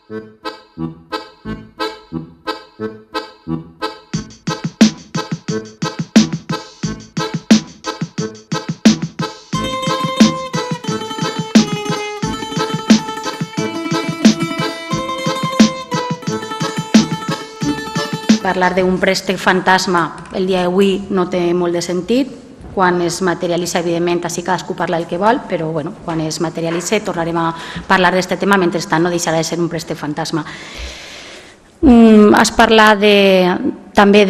Parlar d'un préstec fantasma el dia d'avui no té molt de sentit. Quan es materialitza, evidentment, així cadascú parla el que vol, però quan es materialitza tornarem a parlar d'aquest tema. Mentrestant, no deixarà de ser un préstec fantasma. Has parlat també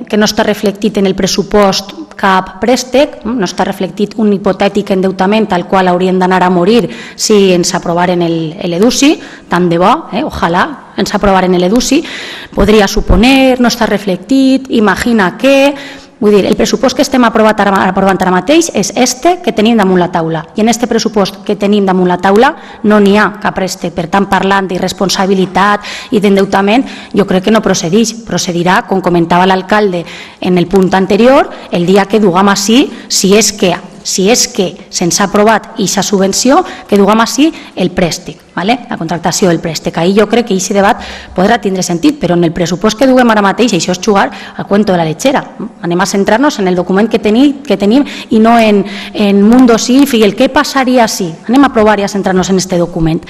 que no està reflectit en el pressupost cap préstec, no està reflectit un hipotètic endeutament al qual haurien d'anar a morir si ens aprovaren l'EDUSI, tant de bo, ojalà ens aprovaren l'EDUSI, podria suponer, no està reflectit, imagina que... Vull dir, el pressupost que estem aprovant ara mateix és que tenim damunt la taula. I en aquest pressupost que tenim damunt la taula no n'hi ha cap préstec. Per tant, parlant d'irresponsabilitat i d'endeutament, jo crec que no procedeix. Procedirà, com comentava l'alcalde en el punt anterior, el dia que duguem així, si és que se'ns ha aprovat aquesta subvenció, que duguem així el préstec, la contractació del préstec. Ahir jo crec que aquest debat podrà tindre sentit, però en el pressupost que duguem ara mateix, això és jugar al cuento de la lechera. Anem a centrar-nos en el document que tenim i no en Mundo SIF i el què passaria si. Anem a provar i a centrar-nos en aquest document.